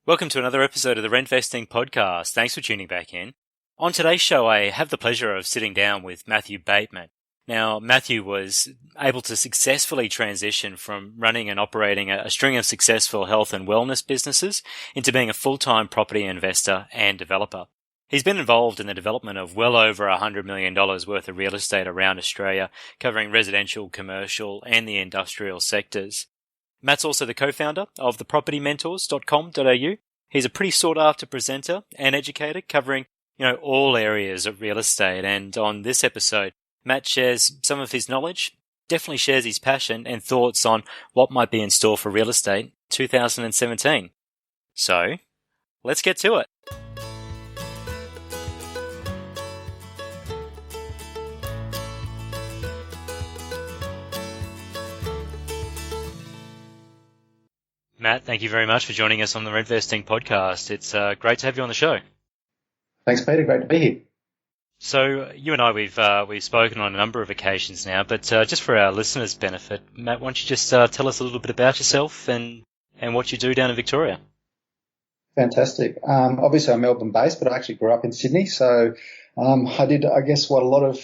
Welcome to another episode of the Rentvesting Podcast. Thanks for tuning back in. On today's show, I have the pleasure of sitting down with Matthew Bateman. Now, Matthew was able to successfully transition from running and operating a string of successful health and wellness businesses into being a full-time property investor and developer. He's been involved in the development of well over $100 million worth of real estate around Australia, covering residential, commercial, and the industrial sectors. Matt's also the co-founder of thepropertymentors.com.au. He's a pretty sought-after presenter and educator covering, all areas of real estate. And on this episode, Matt shares some of his knowledge, definitely shares his passion and thoughts on what might be in store for real estate 2017. So, let's get to it. Matt, thank you very much for joining us on the Rentvesting Podcast. It's great to have you on the show. Thanks, Peter. Great to be here. So you and I, we've spoken on a number of occasions now, but just for our listeners' benefit, Matt, why don't you just tell us a little bit about yourself and what you do down in Victoria? Fantastic. Obviously, I'm Melbourne-based, but I actually grew up in Sydney. So I did, I guess, what a lot of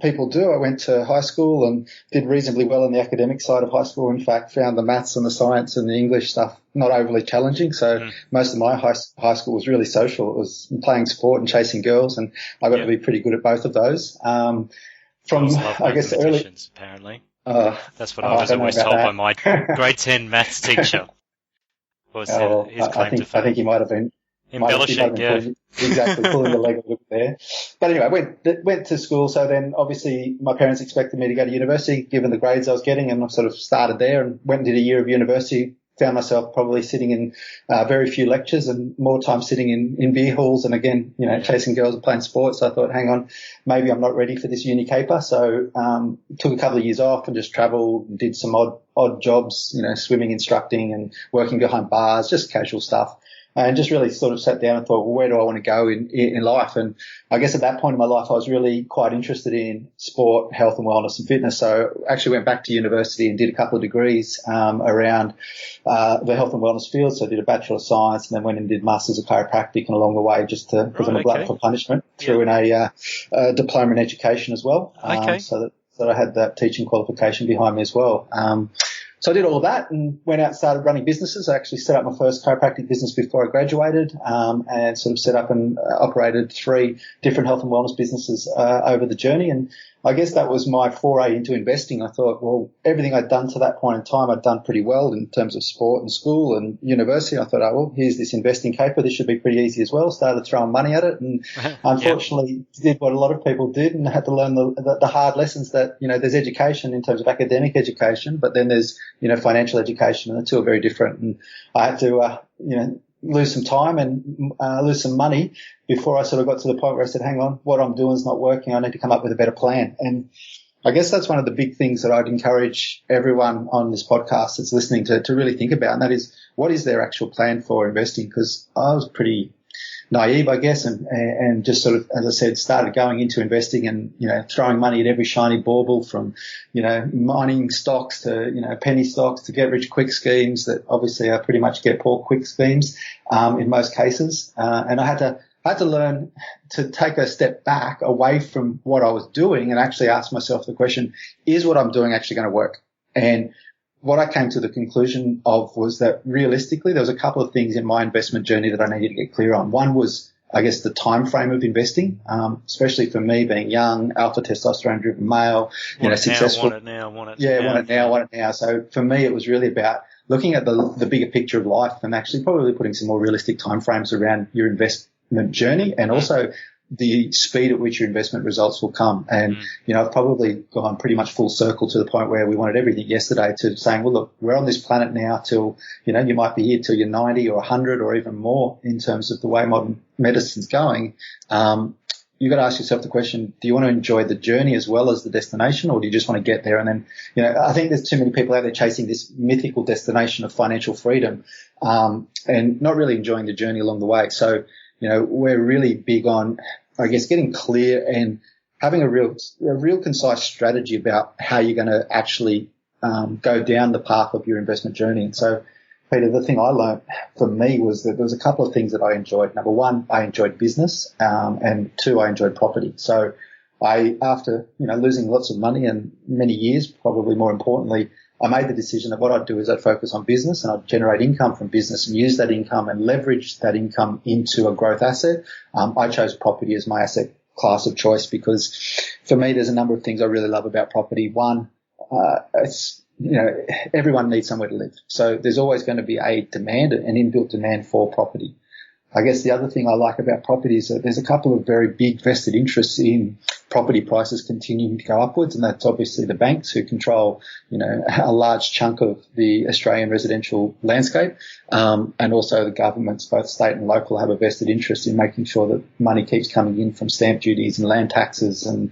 people do. I went to high school and did reasonably well in the academic side of high school. In fact, found the maths and the science and the English stuff not overly challenging. So most of my high school was really social. It was playing sport and chasing girls, and I got to be pretty good at both of those. From, I guess, early... apparently. That's what I was always told by my grade 10 maths teacher. Was his claim to fame. I think he might have been embellishing, pulling the leg a little bit there. But anyway, went to school. So then obviously my parents expected me to go to university given the grades I was getting, and I sort of started there and went and did a year of university. Found myself probably sitting in very few lectures and more time sitting in beer halls and again, chasing girls and playing sports. So I thought, hang on, maybe I'm not ready for this uni caper. So took a couple of years off and just travelled and did some odd jobs, swimming instructing and working behind bars, just casual stuff. And just really sort of sat down and thought, well, where do I want to go in life? And I guess at that point in my life, I was really quite interested in sport, health and wellness and fitness. So I actually went back to university and did a couple of degrees around the health and wellness field. So I did a Bachelor of Science and then went and did Masters of Chiropractic, and along the way, just because I'm a glutton for punishment, threw in a diploma in education as well. So that I had that teaching qualification behind me as well. So I did all of that and went out and started running businesses. I actually set up my first chiropractic business before I graduated, and sort of set up and operated 3 different health and wellness businesses over the journey. And I guess that was my foray into investing. I thought, well, everything I'd done to that point in time, I'd done pretty well in terms of sport and school and university. I thought, here's this investing caper. This should be pretty easy as well. Started throwing money at it, and unfortunately did what a lot of people did and had to learn the hard lessons that, there's education in terms of academic education, but then there's, financial education, and the two are very different. And I had to, lose some time and lose some money before I sort of got to the point where I said, hang on, what I'm doing is not working. I need to come up with a better plan. And I guess that's one of the big things that I'd encourage everyone on this podcast that's listening to really think about, and that is, what is their actual plan for investing? Because I was pretty naive, I guess, and just sort of, as I said, started going into investing and, throwing money at every shiny bauble from, mining stocks to, penny stocks to get rich quick schemes that obviously are pretty much get poor quick schemes, in most cases. And I had to learn to take a step back away from what I was doing and actually ask myself the question, is what I'm doing actually going to work? And what I came to the conclusion of was that realistically there was a couple of things in my investment journey that I needed to get clear on. One was, I guess, the time frame of investing, especially for me being young, alpha testosterone driven male, successful. Want it now. So for me, it was really about looking at the bigger picture of life and actually probably putting some more realistic time frames around your investment journey, and also the speed at which your investment results will come. And, I've probably gone pretty much full circle to the point where we wanted everything yesterday to saying, well, look, we're on this planet now till, you might be here till you're 90 or 100 or even more in terms of the way modern medicine's going. You've got to ask yourself the question, do you want to enjoy the journey as well as the destination, or do you just want to get there? And then, I think there's too many people out there chasing this mythical destination of financial freedom, and not really enjoying the journey along the way. So, we're really big on, I guess, getting clear and having a real concise strategy about how you're going to actually go down the path of your investment journey. And so, Peter, the thing I learned for me was that there was a couple of things that I enjoyed. Number one, I enjoyed business, and two, I enjoyed property. So after, losing lots of money and many years, probably more importantly, I made the decision that what I'd do is I'd focus on business and I'd generate income from business and use that income and leverage that income into a growth asset. I chose property as my asset class of choice because for me, there's a number of things I really love about property. One, everyone needs somewhere to live. So there's always going to be an inbuilt demand for property. I guess the other thing I like about property is that there's a couple of very big vested interests in property prices continuing to go upwards, and that's obviously the banks who control, a large chunk of the Australian residential landscape, and also the governments, both state and local, have a vested interest in making sure that money keeps coming in from stamp duties and land taxes and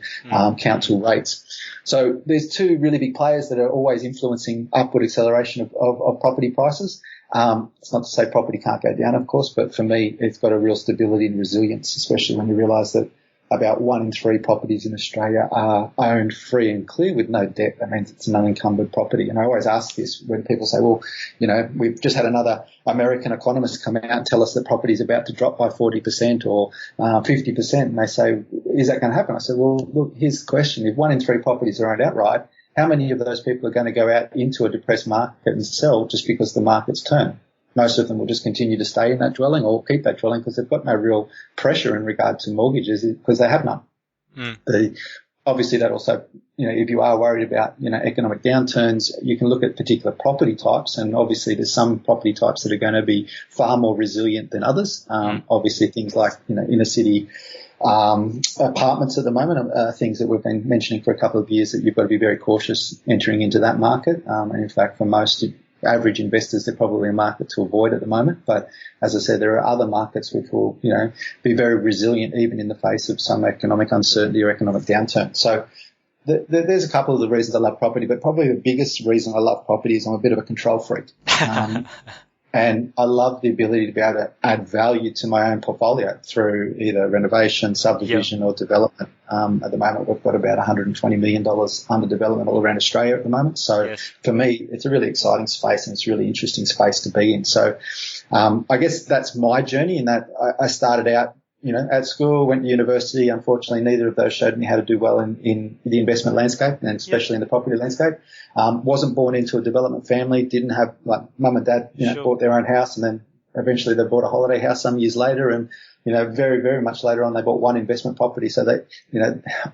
council rates. So there's two really big players that are always influencing upward acceleration of property prices. It's not to say property can't go down, of course, but for me, it's got a real stability and resilience, especially when you realise that about 1 in 3 properties in Australia are owned free and clear with no debt. That means it's an unencumbered property. And I always ask this when people say, well, we've just had another American economist come out and tell us that property is about to drop by 40% or 50%. And they say, is that going to happen? I said, well, look, here's the question. If 1 in 3 properties are owned outright, how many of those people are going to go out into a depressed market and sell just because the market's turned? Most of them will just continue to stay in that dwelling or keep that dwelling because they've got no real pressure in regard to mortgages because they have none. Obviously, that also, if you are worried about, economic downturns, you can look at particular property types, and obviously there's some property types that are going to be far more resilient than others. Obviously, things like, inner city apartments at the moment are things that we've been mentioning for a couple of years that you've got to be very cautious entering into that market. And in fact, for most average investors, they're probably a market to avoid at the moment. But as I said, there are other markets which will, be very resilient even in the face of some economic uncertainty or economic downturn. So there's a couple of the reasons I love property, but probably the biggest reason I love property is I'm a bit of a control freak. And I love the ability to be able to add value to my own portfolio through either renovation, subdivision, or development. At the moment, we've got about $120 million under development all around Australia at the moment. So for me, it's a really exciting space and it's a really interesting space to be in. So I guess that's my journey in that I started out, at school, went to university. Unfortunately, neither of those showed me how to do well in the investment landscape and especially in the property landscape. Wasn't born into a development family, didn't have, like, mum and dad, bought their own house, and then eventually they bought a holiday house some years later, and, very, very much later on they bought one investment property. So they,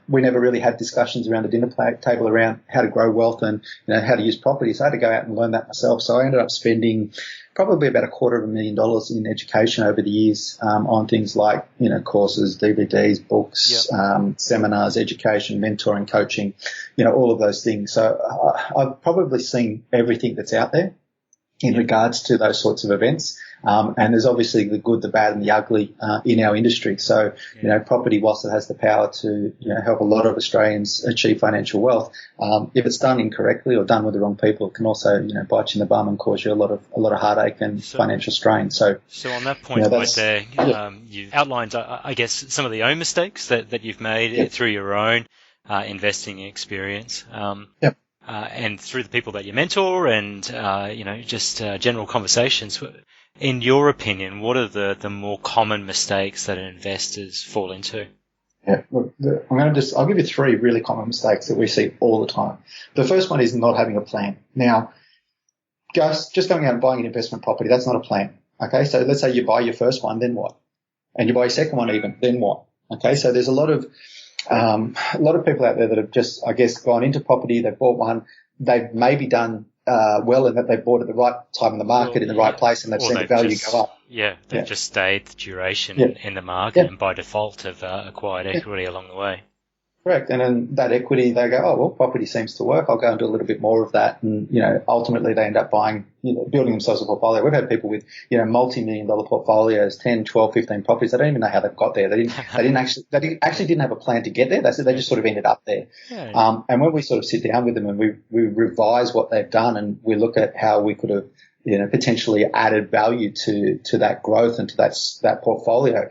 we never really had discussions around the dinner table around how to grow wealth and, how to use property. So I had to go out and learn that myself. So I ended up spending probably about $250,000 in education over the years, on things like, courses, DVDs, books, seminars, education, mentoring, coaching, all of those things. So I've probably seen everything that's out there in regards to those sorts of events. And there's obviously the good, the bad and the ugly, in our industry. So, property, whilst it has the power to, help a lot of Australians achieve financial wealth, if it's done incorrectly or done with the wrong people, it can also, bite you in the bum and cause you a lot of heartache and financial strain. So on that point right there, you've outlined, I guess, some of the own mistakes that you've made through your own, investing experience. And through the people that you mentor and, just general conversations. In your opinion, what are the more common mistakes that investors fall into? Yeah, look, I'll give you 3 really common mistakes that we see all the time. The first one is not having a plan. Now, just going out and buying an investment property, that's not a plan. Okay, so let's say you buy your first one, then what? And you buy your second one even, then what? Okay, so there's a lot of people out there that have just, I guess, gone into property, they've bought one, they've maybe done well in that they bought at the right time in the market in the right place, and they've seen the value go up. They've just stayed the duration in the market and by default have acquired equity along the way. Correct. And then that equity, they go, oh, well, property seems to work. I'll go and do a little bit more of that. And, ultimately they end up buying, building themselves a portfolio. We've had people with, multi-million-dollar portfolios, 10, 12, 15 properties. They don't even know how they've got there. They didn't have a plan to get there. They just sort of ended up there. Yeah. And when we sort of sit down with them and we revise what they've done and we look at how we could have, potentially added value to that growth and to that portfolio,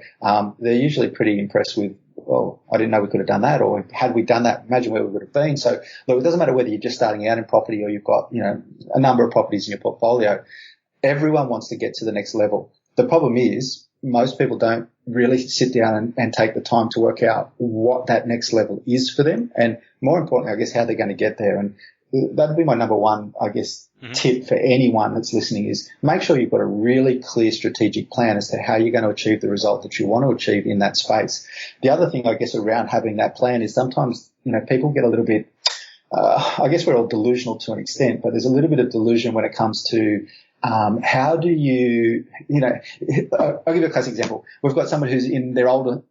they're usually pretty impressed with, well, I didn't know we could have done that, or had we done that, imagine where we would have been. So, look, it doesn't matter whether you're just starting out in property or you've got, a number of properties in your portfolio. everyone wants to get to the next level. The problem is most people don't really sit down and take the time to work out what that next level is for them, and more importantly, I guess, how they're going to get there. And that'd be my number one, I guess, tip for anyone that's listening is make sure you've got a really clear strategic plan as to how you're going to achieve the result that you want to achieve in that space. The other thing, I guess, around having that plan is sometimes, people get a little bit, I guess we're all delusional to an extent, but there's a little bit of delusion when it comes to how do you, I'll give you a classic example. We've got someone who's in their older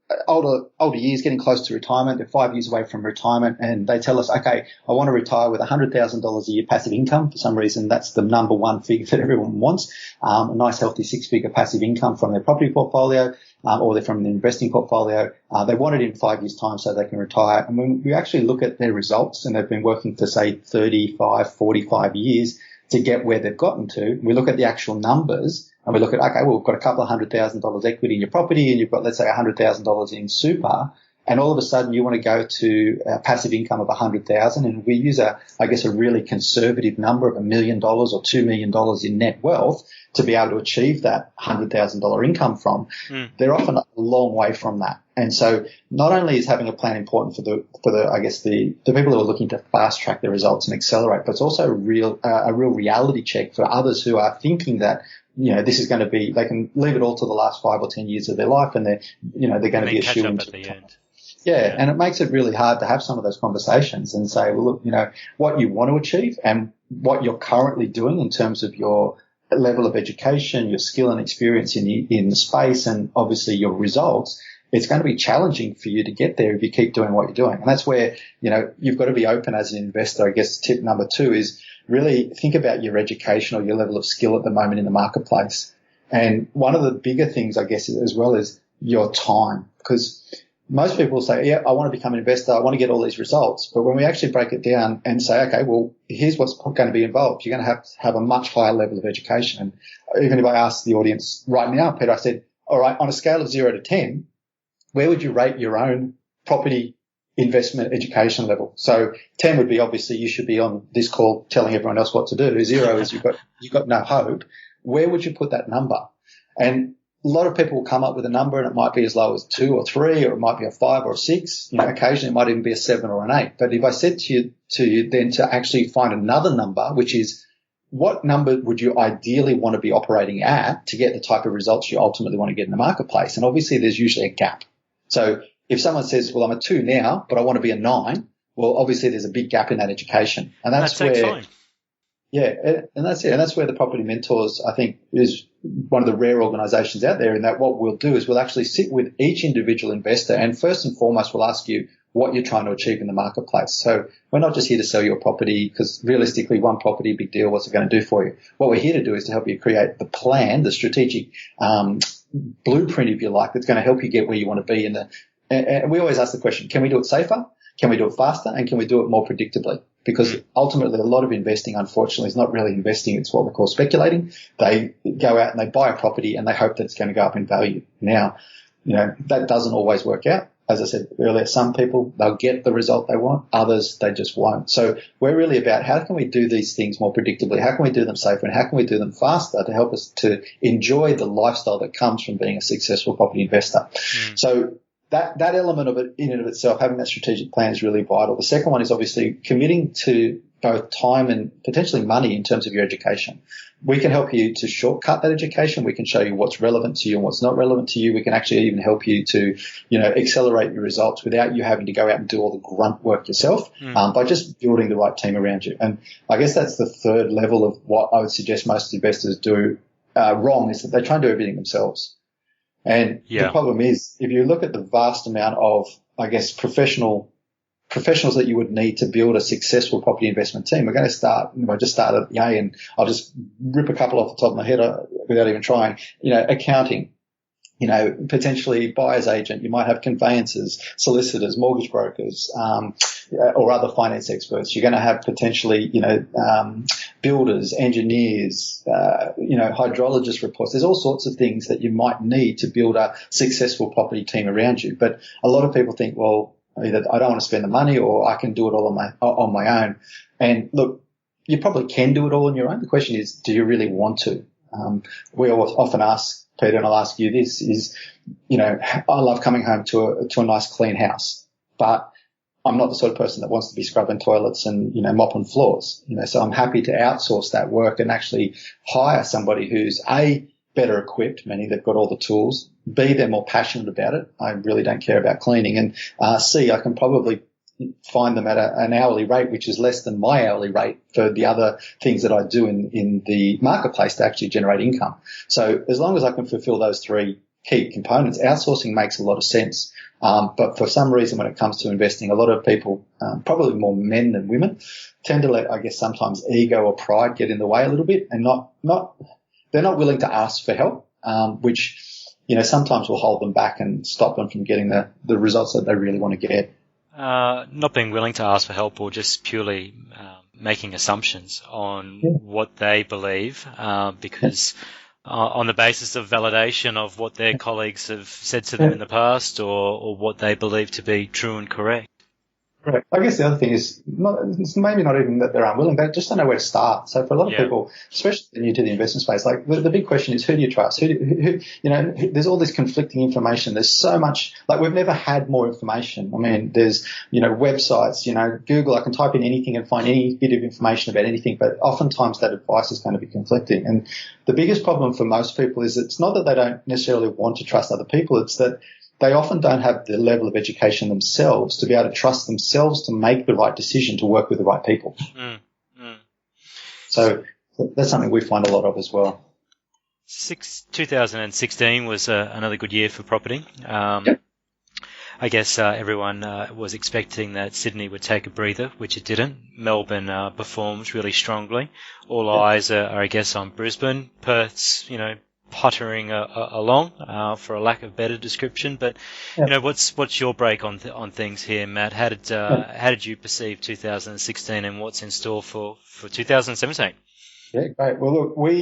years, getting close to retirement. They're 5 years away from retirement, and they tell us, okay, I want to retire with $100,000 a year passive income. For some reason, that's the number one figure that everyone wants. A nice, healthy six-figure passive income from their property portfolio, or they're from an investing portfolio. They want it in 5 years' time so they can retire. And when we actually look at their results, and they've been working for, say, 35, 45 years, to get where they've gotten to, we look at the actual numbers and we look at, okay, well, we've got a couple of $100,000 equity in your property and you've got, let's say, $100,000 in super, and all of a sudden you want to go to a passive income of $100,000, and we use a really conservative number of $1 million or $2 million in net wealth to be able to achieve that $100,000 income from. They're often a long way from that. And so not only is having a plan important for the people who are looking to fast track their results and accelerate, but it's also a real reality check for others who are thinking that, this is going to be, they can leave it all to the last 5 or 10 years of their life and they're going to be a shoo-in at the end. Yeah, and it makes it really hard to have some of those conversations and say, well, look, what you want to achieve and what you're currently doing in terms of your level of education, your skill and experience in the space, and obviously your results. It's going to be challenging for you to get there if you keep doing what you're doing. And that's where, you've got to be open as an investor. I guess tip number 2 is really think about your education or your level of skill at the moment in the marketplace. And one of the bigger things, I guess, as well, is your time, because most people say, yeah, I want to become an investor, I want to get all these results. But when we actually break it down and say, okay, well, here's what's going to be involved, you're going to have a much higher level of education. And even if I ask the audience right now, Peter, I said, all right, on a scale of 0 to 10, where would you rate your own property investment education level? So 10 would be, obviously, you should be on this call telling everyone else what to do. 0 is you've got no hope. Where would you put that number? And a lot of people will come up with a number, and it might be as low as 2 or 3, or it might be a 5 or a 6. Occasionally it might even be a 7 or an 8. But if I said to you then to actually find another number, which is what number would you ideally want to be operating at to get the type of results you ultimately want to get in the marketplace? And obviously there's usually a gap. So if someone says, well, I'm a 2 now, but I want to be a 9, well, obviously there's a big gap in that education. And that's where, time. Yeah, and that's it. And that's where the Property Mentors, I think, is one of the rare organizations out there, in that what we'll do is we'll actually sit with each individual investor, and first and foremost, we'll ask you what you're trying to achieve in the marketplace. So we're not just here to sell your property, because realistically, one property, big deal, what's it going to do for you? What we're here to do is to help you create the plan, the strategic blueprint, if you like, that's going to help you get where you want to be. And we always ask the question, can we do it safer? Can we do it faster? And can we do it more predictably? Because ultimately, a lot of investing, unfortunately, is not really investing. It's what we call speculating. They go out and they buy a property and they hope that it's going to go up in value. Now, that doesn't always work out. As I said earlier, some people, they'll get the result they want. Others, they just won't. So we're really about how can we do these things more predictably? How can we do them safer? And how can we do them faster to help us to enjoy the lifestyle that comes from being a successful property investor? So that element of it in and of itself, having that strategic plan, is really vital. The second one is obviously committing to both time and potentially money in terms of your education. We can help you to shortcut that education. We can show you what's relevant to you and what's not relevant to you. We can actually even help you to, accelerate your results without you having to go out and do all the grunt work yourself, by just building the right team around you. And I guess that's the third level of what I would suggest most investors do wrong, is that they try and do everything themselves. And the problem is, if you look at the vast amount of, I guess, professionals that you would need to build a successful property investment team, we're going to start, I just started at Yay, and I'll just rip a couple off the top of my head without even trying. Accounting, potentially buyer's agent. You might have conveyancers, solicitors, mortgage brokers, or other finance experts. You're going to have potentially, builders, engineers, hydrologist reports. There's all sorts of things that you might need to build a successful property team around you. But a lot of people think, well, either I don't want to spend the money, or I can do it all on my own. And look, you probably can do it all on your own. The question is, do you really want to? We often ask, Peter, and I'll ask you this, is, I love coming home to a nice clean house, but I'm not the sort of person that wants to be scrubbing toilets and, mopping floors, so I'm happy to outsource that work and actually hire somebody who's better equipped, meaning they've got all the tools, B, they're more passionate about it. I really don't care about cleaning, and C, I can probably find them at an hourly rate, which is less than my hourly rate for the other things that I do in the marketplace to actually generate income. So as long as I can fulfill those three key components, outsourcing makes a lot of sense. But for some reason, when it comes to investing, a lot of people, probably more men than women, tend to let, I guess, sometimes ego or pride get in the way a little bit, and they're not willing to ask for help, which, sometimes will hold them back and stop them from getting the results that they really want to get. Not being willing to ask for help, or just purely making assumptions on what they believe, because on the basis of validation of what their colleagues have said to them in the past, or what they believe to be true and correct. Correct. I guess the other thing is it's maybe not even that they're unwilling, they just don't know where to start. So for a lot of people, especially new to the investment space, like the big question is, who do you trust? There's all this conflicting information. There's so much, like we've never had more information. I mean, there's, websites, Google, I can type in anything and find any bit of information about anything, but oftentimes that advice is going to be conflicting. And the biggest problem for most people is it's not that they don't necessarily want to trust other people, it's that they often don't have the level of education themselves to be able to trust themselves to make the right decision to work with the right people. So that's something we find a lot of as well. 2016 was another good year for property. I guess everyone was expecting that Sydney would take a breather, which it didn't. Melbourne performed really strongly. All eyes are, I guess, on Brisbane. Perth's, puttering along, for a lack of better description. But what's your break on things here, Matt? How did you perceive 2016, and what's in store for 2017? Yeah, great. Well, look,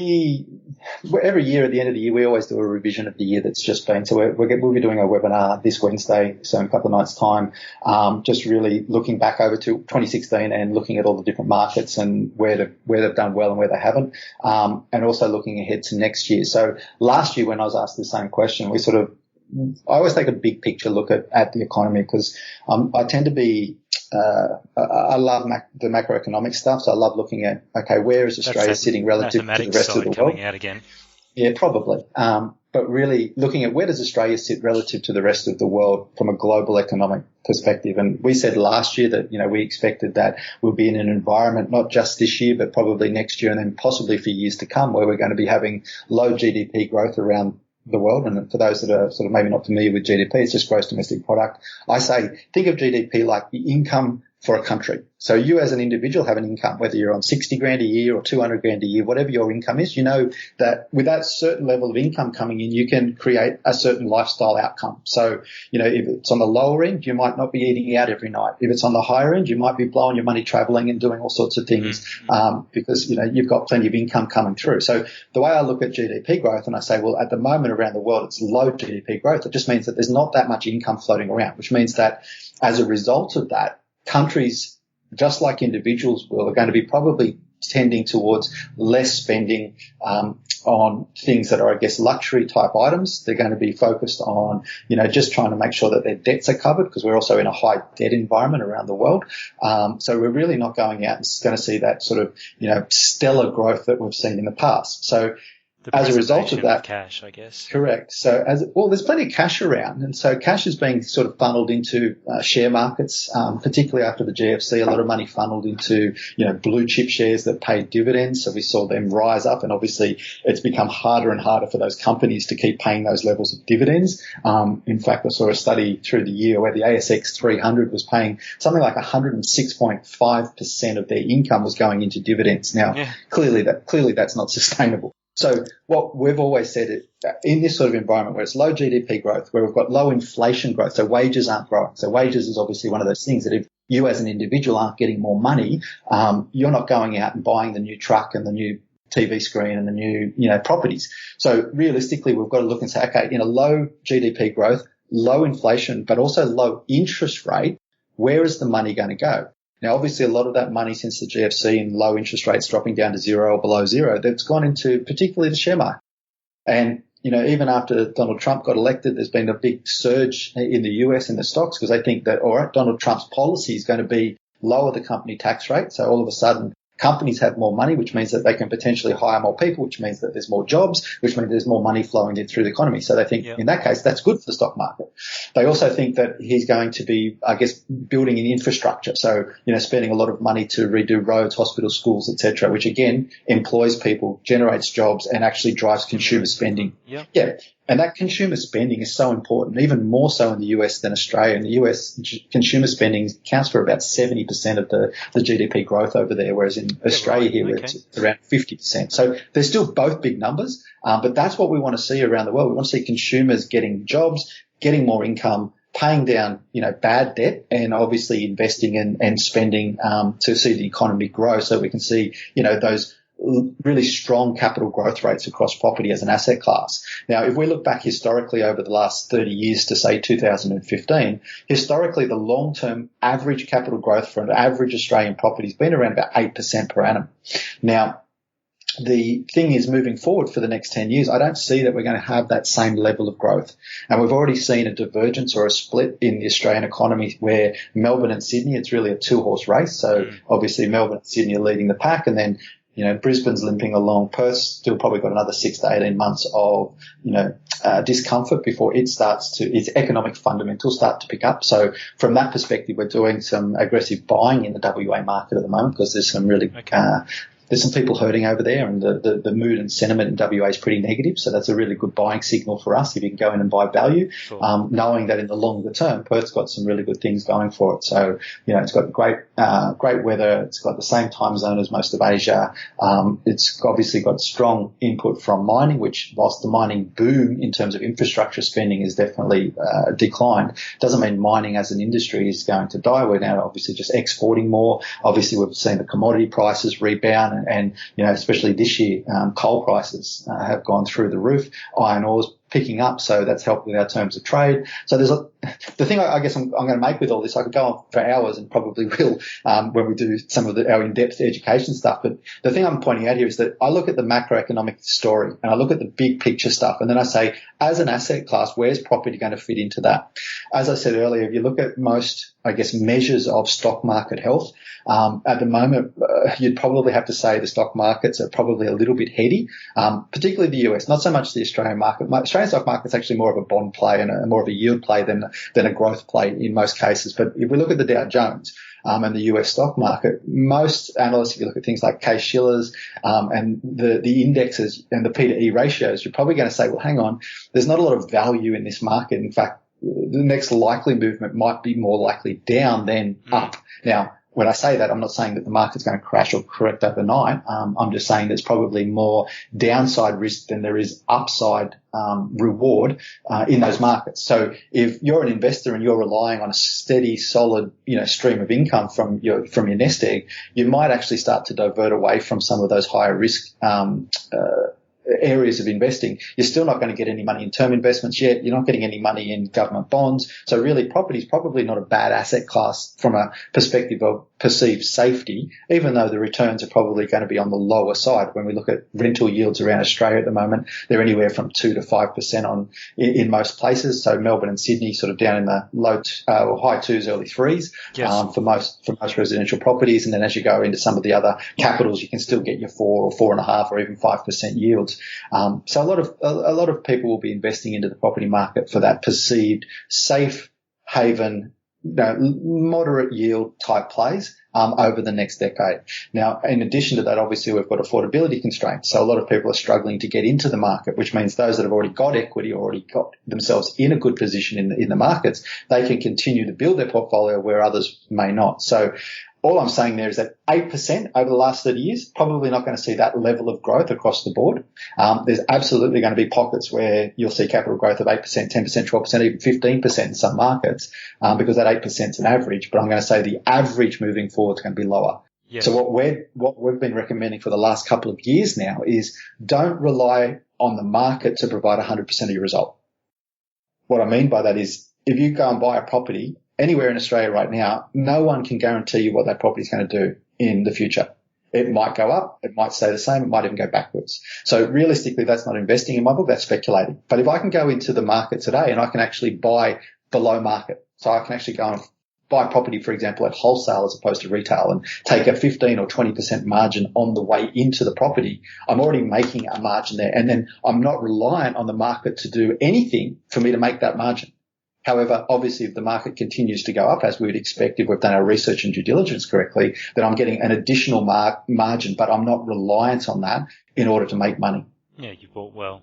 every year at the end of the year, we always do a revision of the year that's just been. So we'll be doing a webinar this Wednesday, so in a couple of nights' time, just really looking back over to 2016 and looking at all the different markets and where they've done well and where they haven't, and also looking ahead to next year. So last year, when I was asked the same question, I always take a big picture look at the economy, because I tend to be I love the macroeconomic stuff, so I love looking at, okay, where is Australia sitting relative to the rest of the world? Coming out again. Yeah, probably. But really looking at where does Australia sit relative to the rest of the world from a global economic perspective. And we said last year that, we expected that we'll be in an environment, not just this year, but probably next year and then possibly for years to come, where we're going to be having low GDP growth around the world. And for those that are sort of maybe not familiar with GDP, it's just gross domestic product. I say, think of GDP like the income for a country. So you as an individual have an income, whether you're on 60 grand a year or 200 grand a year, whatever your income is, that with that certain level of income coming in, you can create a certain lifestyle outcome. So, if it's on the lower end, you might not be eating out every night. If it's on the higher end, you might be blowing your money traveling and doing all sorts of things, because, you've got plenty of income coming through. So the way I look at GDP growth, and I say, well, at the moment around the world, it's low GDP growth. It just means that there's not that much income floating around, which means that as a result of that, countries, just like individuals are going to be probably tending towards less spending on things that are, I guess, luxury type items. They're going to be focused on, just trying to make sure that their debts are covered, because we're also in a high debt environment around the world. So we're really not going out and going to see that sort of, stellar growth that we've seen in the past. So as a result of that, cash, I guess. Correct. So there's plenty of cash around, and so cash is being sort of funneled into share markets, particularly after the GFC. A lot of money funneled into blue chip shares that pay dividends. So we saw them rise up, and obviously it's become harder and harder for those companies to keep paying those levels of dividends. In fact, I saw a study through the year where the ASX 300 was paying something like 106.5% of their income was going into dividends. Now, clearly that's not sustainable. So what we've always said in this sort of environment where it's low GDP growth, where we've got low inflation growth, so wages aren't growing. So wages is obviously one of those things that if you as an individual aren't getting more money, you're not going out and buying the new truck and the new TV screen and the new, properties. So realistically, we've got to look and say, okay, in a low GDP growth, low inflation, but also low interest rate, where is the money going to go? Now, obviously, a lot of that money since the GFC and low interest rates dropping down to zero or below zero, that's gone into particularly the share market. And, even after Donald Trump got elected, there's been a big surge in the US in the stocks because they think that, all right, Donald Trump's policy is going to be lower the company tax rate. So all of a sudden, companies have more money, which means that they can potentially hire more people, which means that there's more jobs, which means there's more money flowing in through the economy. So they think in that case, that's good for the stock market. They also think that he's going to be, I guess, building in infrastructure. So, spending a lot of money to redo roads, hospitals, schools, etc., which again employs people, generates jobs, and actually drives consumer spending. Yeah. And that consumer spending is so important, even more so in the US than Australia. In the US, consumer spending counts for about 70% of the GDP growth over there, whereas in Australia here, it's around 50%. So they're still both big numbers, but that's what we want to see around the world. We want to see consumers getting jobs, getting more income, paying down, bad debt, and obviously investing and spending to see the economy grow so we can see, those really strong capital growth rates across property as an asset class. Now, if we look back historically over the last 30 years to say 2015, historically the long-term average capital growth for an average Australian property has been around about 8% per annum. Now, the thing is, moving forward for the next 10 years, I don't see that we're going to have that same level of growth. And we've already seen a divergence or a split in the Australian economy where Melbourne and Sydney, it's really a two-horse race. So obviously Melbourne and Sydney are leading the pack, and then Brisbane's limping along. Perth's still probably got another 6 to 18 months of, discomfort before its economic fundamentals start to pick up. So from that perspective, we're doing some aggressive buying in the WA market at the moment because there's some really, there's some people hurting over there, and the mood and sentiment in WA is pretty negative. So that's a really good buying signal for us if you can go in and buy value, knowing that in the longer term, Perth's got some really good things going for it. So, it's got great weather. It's got the same time zone as most of Asia. It's obviously got strong input from mining, which whilst the mining boom in terms of infrastructure spending is definitely declined, doesn't mean mining as an industry is going to die. We're now obviously just exporting more. Obviously, we've seen the commodity prices rebound. And especially this year, coal prices have gone through the roof. Iron ore's picking up, so that's helped with our terms of trade. So there's the thing I guess I'm going to make with all this, I could go on for hours and probably will when we do some of our in-depth education stuff. But the thing I'm pointing out here is that I look at the macroeconomic story and I look at the big picture stuff, and then I say, as an asset class, where's property going to fit into that? As I said earlier, if you look at most, I guess, measures of stock market health, at the moment, you'd probably have to say the stock markets are probably a little bit heady, particularly the US, not so much the Australian market. Australian stock market's actually more of a bond play and more of a yield play than a growth play in most cases. But if we look at the Dow Jones, and the US stock market, most analysts, if you look at things like Case-Shillers, and the indexes and the P to E ratios, you're probably going to say, well, hang on, there's not a lot of value in this market. In fact, the next likely movement might be more likely down than up. Now, when I say that, I'm not saying that the market's going to crash or correct overnight. I'm just saying there's probably more downside risk than there is upside reward in those markets. So if you're an investor and you're relying on a steady, solid, stream of income from your nest egg, you might actually start to divert away from some of those higher risk areas of investing. You're still not going to get any money in term investments yet. You're not getting any money in government bonds. So really, property is probably not a bad asset class from a perspective of perceived safety, even though the returns are probably going to be on the lower side. When we look at rental yields around Australia at the moment, they're anywhere from 2 to 5% in most places. So Melbourne and Sydney sort of down in the high twos, early threes, for most residential properties. And then as you go into some of the other capitals, you can still get your 4 or 4.5 or even 5% yields. So a lot of people will be investing into the property market for that perceived safe haven, moderate yield type plays over the next decade. Now, in addition to that, obviously we've got affordability constraints. So a lot of people are struggling to get into the market, which means those that have already got equity, already got themselves in a good position in the markets, they can continue to build their portfolio where others may not. So all I'm saying there is that 8% over the last 30 years, probably not going to see that level of growth across the board. There's absolutely going to be pockets where you'll see capital growth of 8%, 10%, 12%, even 15% in some markets, because that 8% is an average. But I'm going to say the average moving forward is going to be lower. Yes. So what we've been recommending for the last couple of years now is don't rely on the market to provide 100% of your result. What I mean by that is if you go and buy a property anywhere in Australia right now, no one can guarantee you what that property is going to do in the future. It might go up, it might stay the same, it might even go backwards. So realistically, that's not investing in my book, that's speculating. But if I can go into the market today and I can actually buy below market, so I can actually go and buy property, for example, at wholesale as opposed to retail and take a 15 or 20% margin on the way into the property, I'm already making a margin there. And then I'm not reliant on the market to do anything for me to make that margin. However, obviously, if the market continues to go up, as we would expect if we've done our research and due diligence correctly, then I'm getting an additional margin, but I'm not reliant on that in order to make money. Yeah, you bought well.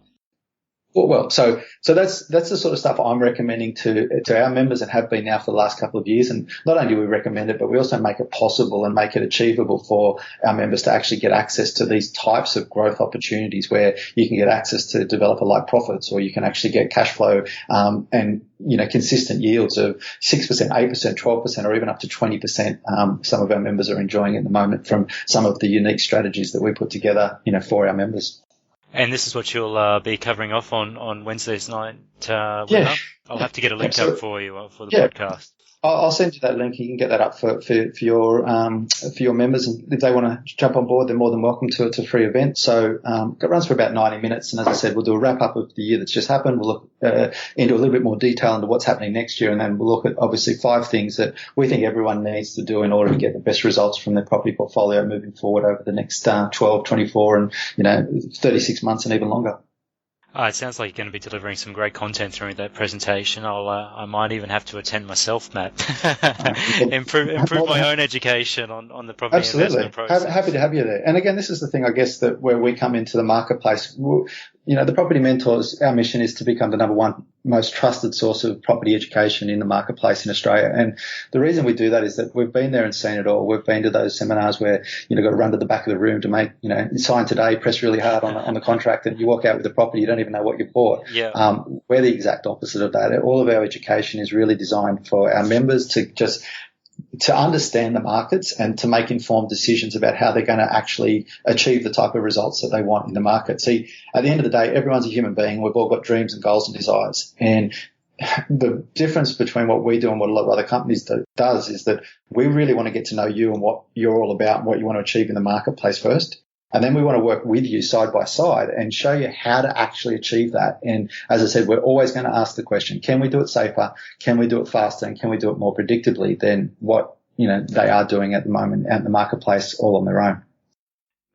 Well, so that's the sort of stuff I'm recommending to our members and have been now for the last couple of years. And not only do we recommend it, but we also make it possible and make it achievable for our members to actually get access to these types of growth opportunities where you can get access to developer-like profits, or you can actually get cash flow, and, consistent yields of 6%, 8%, 12%, or even up to 20%. Some of our members are enjoying at the moment from some of the unique strategies that we put together, for our members. And this is what you'll be covering off on Wednesday's night. Webinar. I'll have to get a link up for you for the podcast. I'll send you that link. You can get that up for your members, and if they want to jump on board, they're more than welcome to. It's a free event, so it runs for about 90 minutes. And as I said, we'll do a wrap up of the year that's just happened. We'll look into a little bit more detail into what's happening next year, and then we'll look at obviously 5 things that we think everyone needs to do in order to get the best results from their property portfolio moving forward over the next 12, 24, and 36 months and even longer. It sounds like you're going to be delivering some great content through that presentation. I might even have to attend myself, Matt. improve my own education on the property investment process. Happy to have you there. And again, this is the thing, I guess, that where we come into the marketplace. The Property Mentors, our mission is to become the number one most trusted source of property education in the marketplace in Australia. And the reason we do that is that we've been there and seen it all. We've been to those seminars where, got to run to the back of the room to make, sign today, press really hard on the contract, and you walk out with the property, you don't even know what you bought. Yeah. We're the exact opposite of that. All of our education is really designed for our members to understand the markets and to make informed decisions about how they're going to actually achieve the type of results that they want in the market. See, at the end of the day, everyone's a human being. We've all got dreams and goals and desires. And the difference between what we do and what a lot of other companies does is that we really want to get to know you and what you're all about and what you want to achieve in the marketplace first. And then we want to work with you side by side and show you how to actually achieve that. And as I said, we're always going to ask the question, can we do it safer? Can we do it faster? And can we do it more predictably than what, they are doing at the moment out in the marketplace all on their own?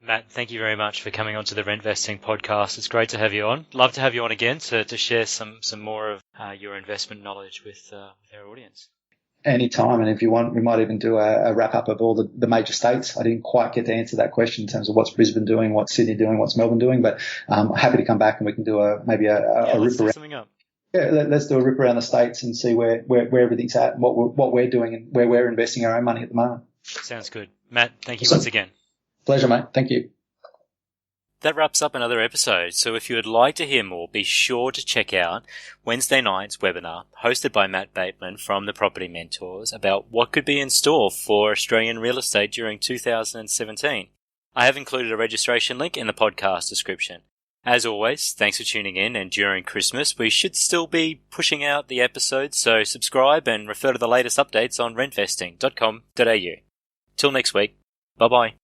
Matt, thank you very much for coming on to the Rentvesting podcast. It's great to have you on. Love to have you on again to share some more of your investment knowledge with our audience. Anytime, and if you want, we might even do a wrap up of all the major states. I didn't quite get to answer that question in terms of what's Brisbane doing, what's Sydney doing, what's Melbourne doing, but I'm happy to come back and we can do a rip around. Something up. Yeah, let's do a rip around the states and see where everything's at, and what we're doing and where we're investing our own money at the moment. Sounds good. Matt, thank you once again. Pleasure, mate. Thank you. That wraps up another episode, so if you would like to hear more, be sure to check out Wednesday night's webinar hosted by Matt Bateman from the Property Mentors about what could be in store for Australian real estate during 2017. I have included a registration link in the podcast description. As always, thanks for tuning in, and during Christmas we should still be pushing out the episodes, so subscribe and refer to the latest updates on rentvesting.com.au. Till next week, bye-bye.